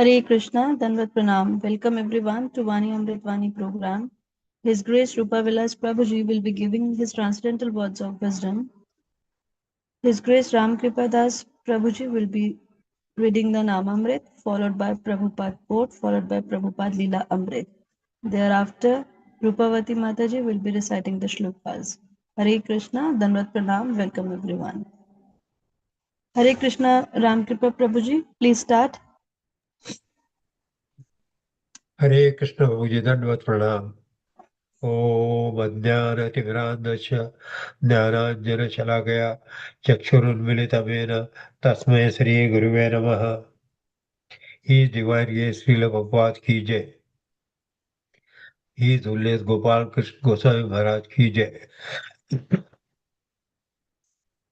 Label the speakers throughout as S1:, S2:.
S1: Hare Krishna, Danvat Pranam. Welcome everyone to Vani Amritvani program. His Grace Rupavilas Prabhuji will be giving his transcendental words of wisdom. His Grace Ram Das Prabhuji will be reading the Namamrit, followed by Prabhupada quote, followed by Prabhupada Leela Amrit. Thereafter, Rupavati Mataji will be reciting the shlokas. Hare Krishna, Danvat Pranam. Welcome everyone. Hare Krishna, Ram Prabhuji, please start.
S2: हरे कृष्ण प्रभुजी दंडवत प्रणाम। ओम अज्ञानतिमिरान्धस्य ज्ञानाञ्जनशलाकया चक्षुरुन्मिलितमेन तस्मै श्री गुरुवे नमः। ही divine ये श्रील भगवत की जय। ही उल्लेख गोपाल कृष्ण गोस्वामी महाराज की जय।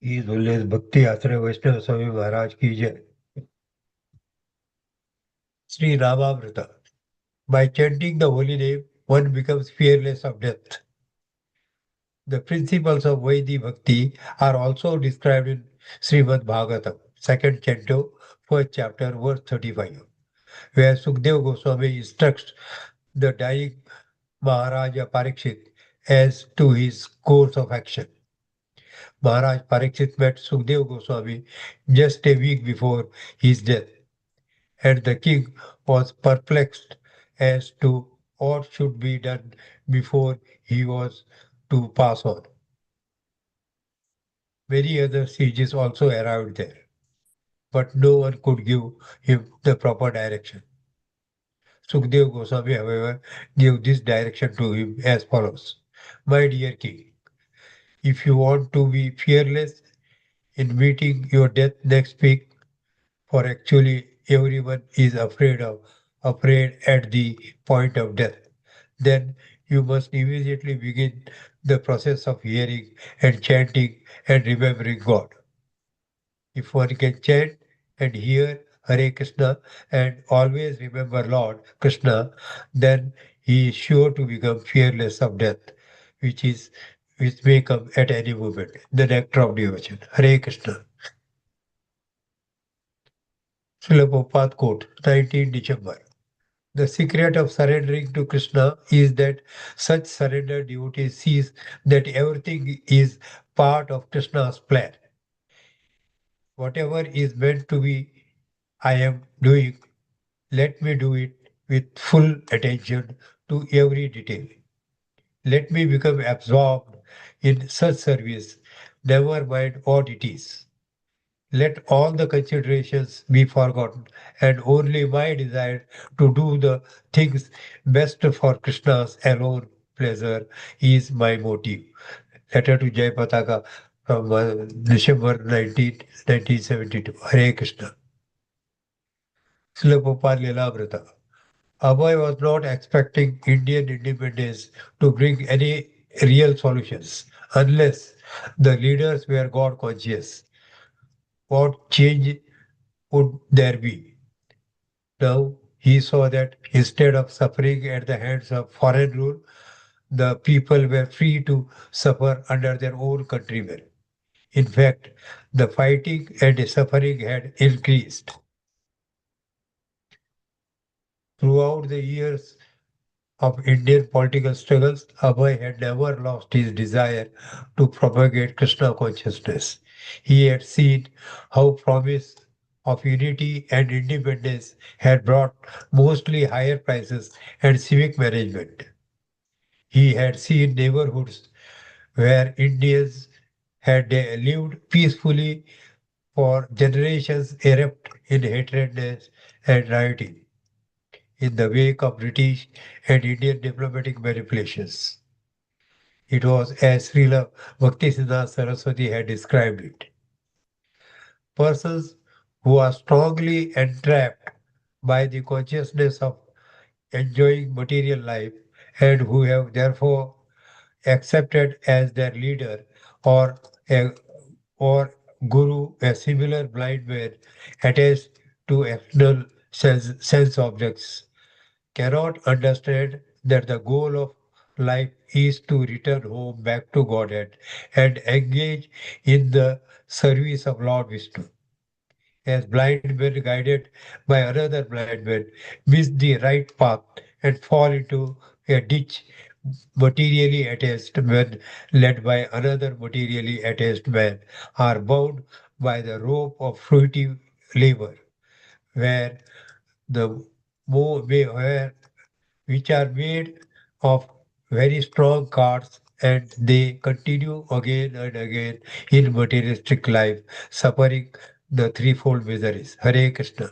S2: ही उल्लेख भक्ति आश्रय वैष्णव स्वामी महाराज की जय। Shri Ramamrita. By chanting the holy name, one becomes fearless of death. The principles of Vaidhi Bhakti are also described in Srimad Bhagavatam, second canto, first chapter, verse 35, where Sukdev Goswami instructs the dying Maharaja Parikshit as to his course of action. Maharaj Parikshit met Sukdev Goswami just a week before his death, and the king was perplexed as to what should be done before he was to pass on. Many other sages also arrived there, but no one could give him the proper direction. Sukdev Goswami, however, gave this direction to him as follows. My dear king, if you want to be fearless in meeting your death next week, for actually everyone is afraid at the point of death, then you must immediately begin the process of hearing and chanting and remembering God. If one can chant and hear Hare Krishna and always remember Lord Krishna, then he is sure to become fearless of death, which is which may come at any moment. The nectar of devotion. Hare Krishna. Srila Prabhupada quote, 19 December. The secret of surrendering to Krishna is that such surrender devotee sees that everything is part of Krishna's plan. Whatever is meant to be, I am doing. Let me do it with full attention to every detail. Let me become absorbed in such service, never mind what it is. Let all the considerations be forgotten, and only my desire to do the things best for Krishna's alone pleasure is my motive. Letter to Jai Pataka from December 1972. Hare Krishna. Srila Prabhupada Leela Abhay was not expecting Indian independence to bring any real solutions unless the leaders were God conscious. What change would there be? Now he saw that instead of suffering at the hands of foreign rule, the people were free to suffer under their own countrymen. In fact, the fighting and suffering had increased. Throughout the years of Indian political struggles, Abhay had never lost his desire to propagate Krishna consciousness. He had seen how promise of unity and independence had brought mostly higher prices and civic management. He had seen neighborhoods where Indians had lived peacefully for generations erupt in hatredness and rioting in the wake of British and Indian diplomatic manipulations. It was as Srila Bhaktisiddhanta Saraswati had described it. Persons who are strongly entrapped by the consciousness of enjoying material life and who have therefore accepted as their leader or a, or guru a similar blind man attached to external sense objects cannot understand that the goal of life is to return home back to Godhead and engage in the service of Lord Vishnu. as blind men guided by another blind man miss the right path and fall into a ditch, materially attached men led by another materially attached man are bound by the rope of fruitive labor, where the where which are made of very strong cards, and they continue again and again in materialistic life, suffering the threefold miseries. Hare Krishna.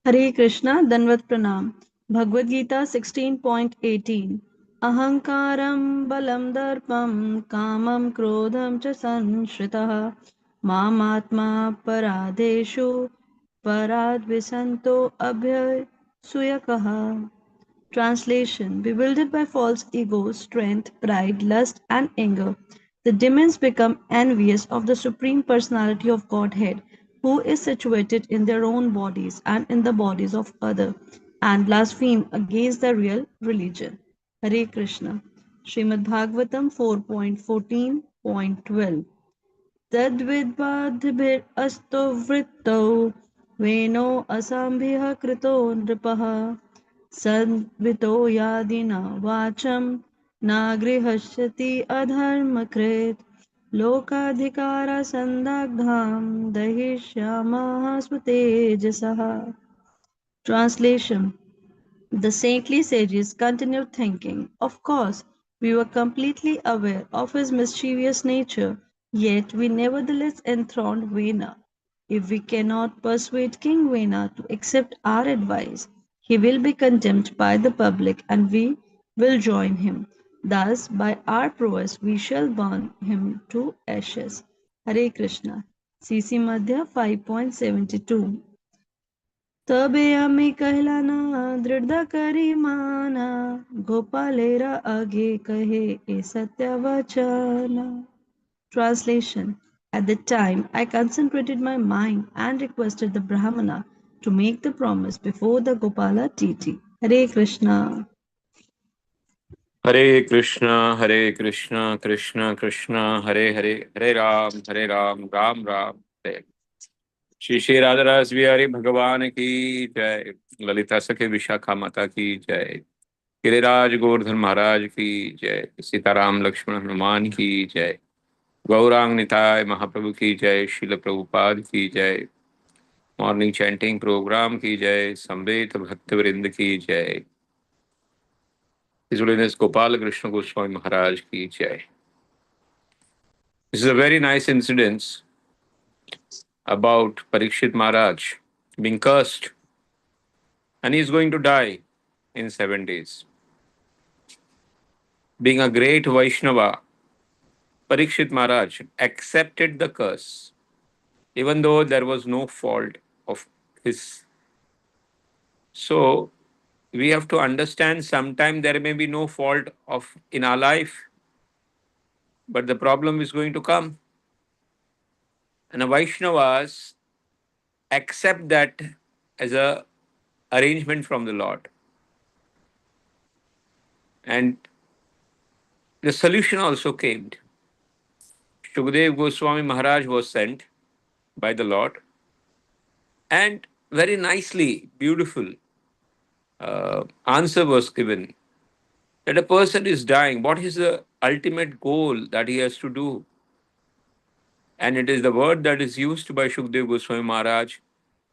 S1: Hare Krishna, Danvat Pranam. Bhagavad Gita 16.18. Ahankaram balam darpam kamam krodham cha sanshritah mamatma paradeshu parad visanto abhay suyakaha. Translation: bewildered by false ego, strength, pride, lust, and anger, the demons become envious of the Supreme Personality of Godhead, who is situated in their own bodies and in the bodies of others, and blaspheme against the real religion. Hare Krishna. Srimad Bhagavatam 4.14.12. तद्विद्वाद्भिरस्तो वृत्तौ वेनो असम्भिः कृतो नृपः संवितो यादिना वाचं न गृहस्यति अधर्मकृत् लोकाधिकारसन्दाग्धां दहिष्यामः स्वतेजसः. Translation: the saintly sages continued thinking, of course, we were completely aware of his mischievous nature, yet we nevertheless enthroned Vena. If we cannot persuade King Vena to accept our advice, he will be condemned by the public and we will join him. Thus, by our prowess, we shall burn him to ashes. Hare Krishna. CC Madhya 5.72. तबे अमी कहलाना दृढ़ करी माना गोपालेरा आगे कहे ए सत्य वचना. Translation: at the time I concentrated my mind and requested the Brahmana to make the promise before the Gopala deity. Hare Krishna.
S3: Hare Krishna, Krishna Krishna, Hare Hare, Hare Ram, Ram Ram, Hare. Shri Shri Radha रस बिहारी भगवान की जय, ललिता सखे विशाखा माता की जय, गिरिराज गोवर्धन महाराज की जय, सीताराम लक्ष्मण हनुमान की जय, गौरांग निताय महाप्रभु की जय, शिल प्रभुपाद की जय, मॉर्निंग चैंटिंग प्रोग्राम की जय, संवेद भक्त वृंद की जय, His Holiness Gopal Krishna Goswami Maharaj ki jai. This is a very nice incident about Parikshit Maharaj being cursed, and he is going to die in 7 days. Being a great Vaishnava, Parikshit Maharaj accepted the curse, even though there was no fault of his. So we have to understand sometimes there may be no fault of in our life, but the problem is going to come. And the Vaishnavas accept that as a arrangement from the Lord. And the solution also came. Shukdev Goswami Maharaj was sent by the Lord, and very nicely, beautiful answer was given that a person is dying. What is the ultimate goal that he has to do? And it is the word that is used by Shukdev Goswami Maharaj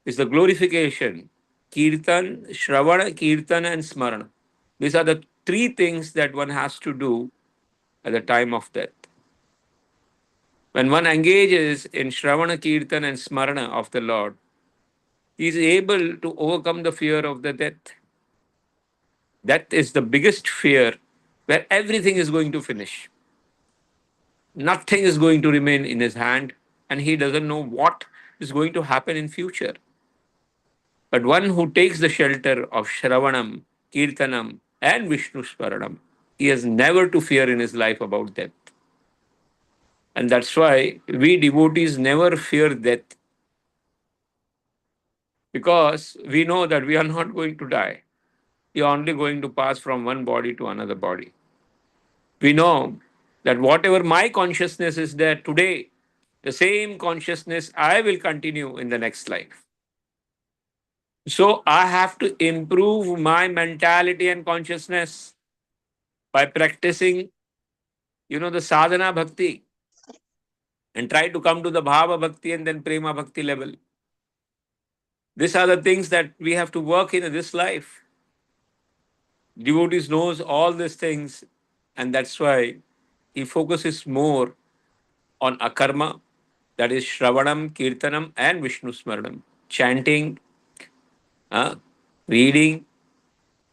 S3: is the glorification. Kirtan, Shravana, Kirtan, and Smarana. These are the three things that one has to do at the time of death. When one engages in Shravana, Kirtan, and Smarana of the Lord, he is able to overcome the fear of the death. That is the biggest fear where everything is going to finish. Nothing is going to remain in his hand, and he doesn't know what is going to happen in future. But one who takes the shelter of Shravanam, Kirtanam, and Vishnu Smaranam, he has never to fear in his life about death. And that's why we devotees never fear death, because we know that we are not going to die. We are only going to pass from one body to another body. We know that whatever my consciousness is there today, The same consciousness I will continue in the next life. So I have to improve my mentality and consciousness by practicing, the sadhana bhakti, and try to come to the bhava bhakti and then prema bhakti level. These are the things that we have to work in this life. Devotees knows all these things, and that's why he focuses more on akarma, that is Shravanam, Kirtanam, and Vishnu Smaranam, chanting, uh, reading,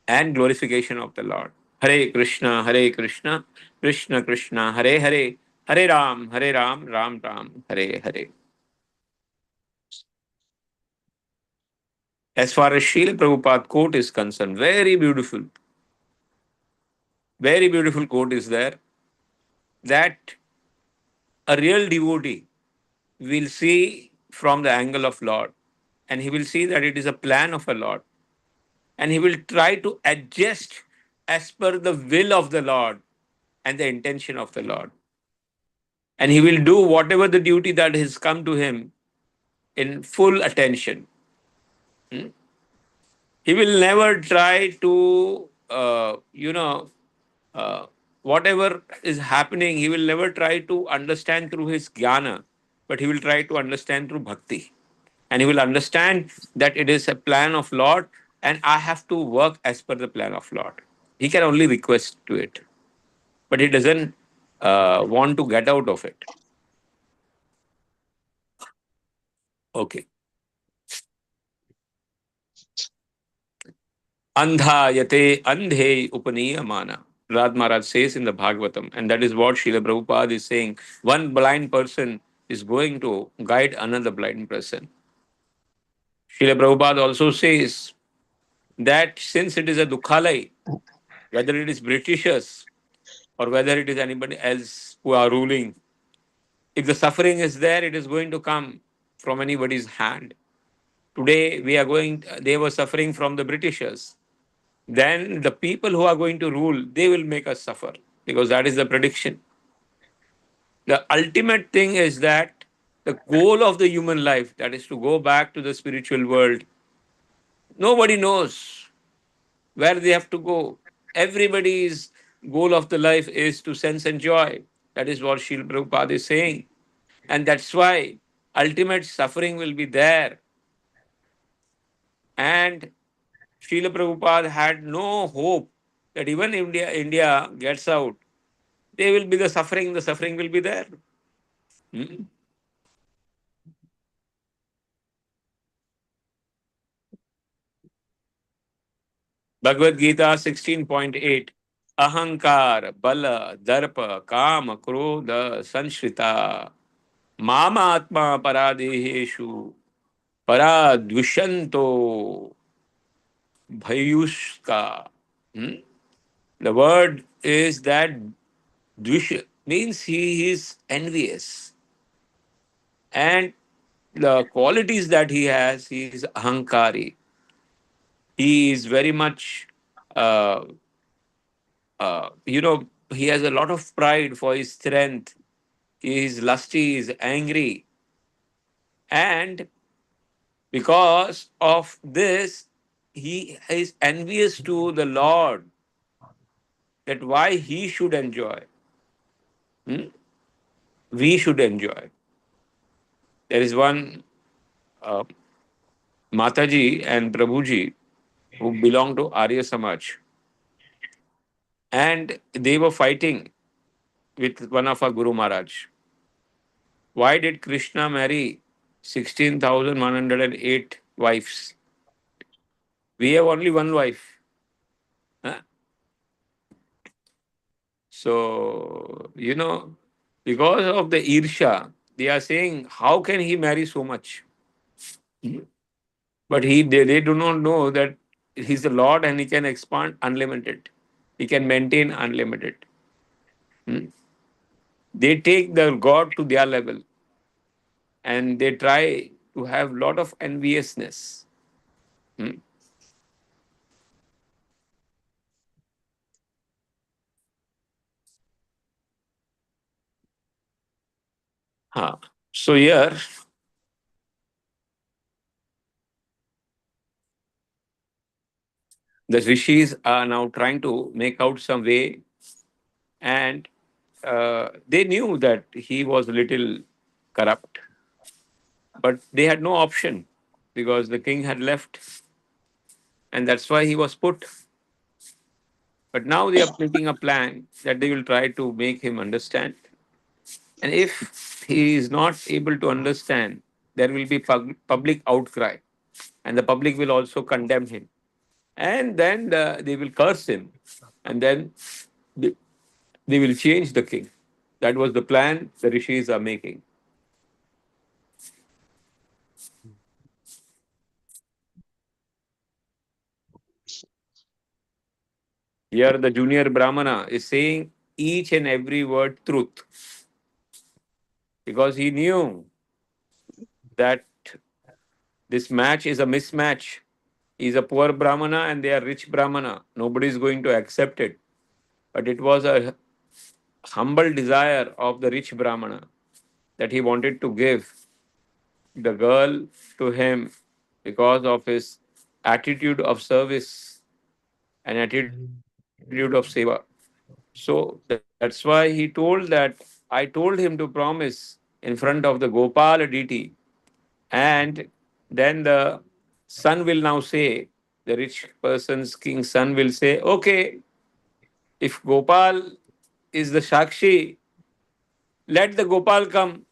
S3: and glorification of the Lord. Hare Krishna, Hare Krishna, Krishna Krishna, Hare Hare, Hare Ram, Ram Ram, Hare Hare. As far as Srila Prabhupada quote is concerned, very beautiful quote is there, that a real devotee will see from the angle of Lord, and he will see that it is a plan of a Lord, and he will try to adjust as per the will of the Lord and the intention of the Lord. And he will do whatever the duty that has come to him in full attention. Hmm? He will never try to, uh, whatever is happening, he will never try to understand through his jnana, but he will try to understand through bhakti. And he will understand that it is a plan of Lord, and I have to work as per the plan of Lord. He can only request to it, but he doesn't want to get out of it. Okay. Andha yate andhe upaniyamana. Rad Maharaj says in the Bhagavatam, and that is what Srila Prabhupada is saying. One blind person is going to guide another blind person. Srila Prabhupada also says that since it is a dukhalai, whether it is Britishers or whether it is anybody else who are ruling, if the suffering is there, it is going to come from anybody's hand. Today, they were suffering from the Britishers. Then the people who are going to rule, they will make us suffer, because that is the prediction. The ultimate thing is that the goal of the human life, that is to go back to the spiritual world, nobody knows where they have to go. Everybody's goal of the life is to sense and joy. That is what Srila Prabhupada is saying. And that's why ultimate suffering will be there. And Srila Prabhupada had no hope that even India gets out, there will be the suffering will be there. Hmm? Bhagavad Gita 16.8. Ahankar, Bala, Darpa, Kama, Krodha, Sanshrita, Mama Atma Paradeheshu, Paradvishanto, Bhayushka. Hmm? The word is that Dvish means he is envious. And the qualities that he is ahankari. He is very much, uh, he has a lot of pride for his strength. He is lusty, he is angry. And because of this, he is envious to the Lord, that why he should enjoy. Hmm? We should enjoy. There is one uh, Mataji and Prabhuji who belong to Arya Samaj, and they were fighting with one of our Guru Maharaj. Why did Krishna marry 16,108 wives? We have only one wife. Huh? So, because of the Irsha, they are saying, how can he marry so much? But they do not know that he's the Lord and he can expand unlimited. He can maintain unlimited. Hmm? They take the God to their level, and they try to have lot of enviousness. Hmm? Huh. So here, the rishis are now trying to make out some way, and they knew that he was a little corrupt, but they had no option because the king had left, and that's why he was put. But now they are making a plan that they will try to make him understand. And if he is not able to understand, there will be public outcry, and the public will also condemn him. And then they will curse him, and then they, they will change the king. That was the plan the rishis are making. Here, the junior Brahmana is saying each and every word truth because he knew that this match is a mismatch. He's a poor Brahmana and they are rich Brahmana. Nobody is going to accept it. But it was a humble desire of the rich Brahmana that he wanted to give the girl to him because of his attitude of service and attitude of seva. So that's why he told that I told him to promise in front of the Gopal deity, and then the son will now say, the rich person's king's son will say, okay, if Gopal is the Shakshi, let the Gopal come.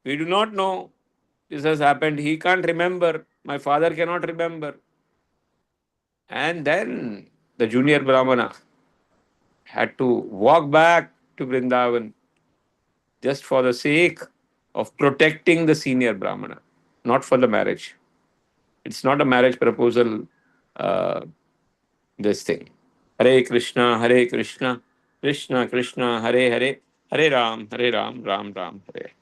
S3: We do not know this has happened. He can't remember. My father cannot remember. And then the junior Brahmana had to walk back to Vrindavan just for the sake of protecting the senior Brahmana, not for the marriage. It's not a marriage proposal, uh, this thing. Hare Krishna, Krishna Krishna, Hare Hare, Hare Ram, Ram Ram, Hare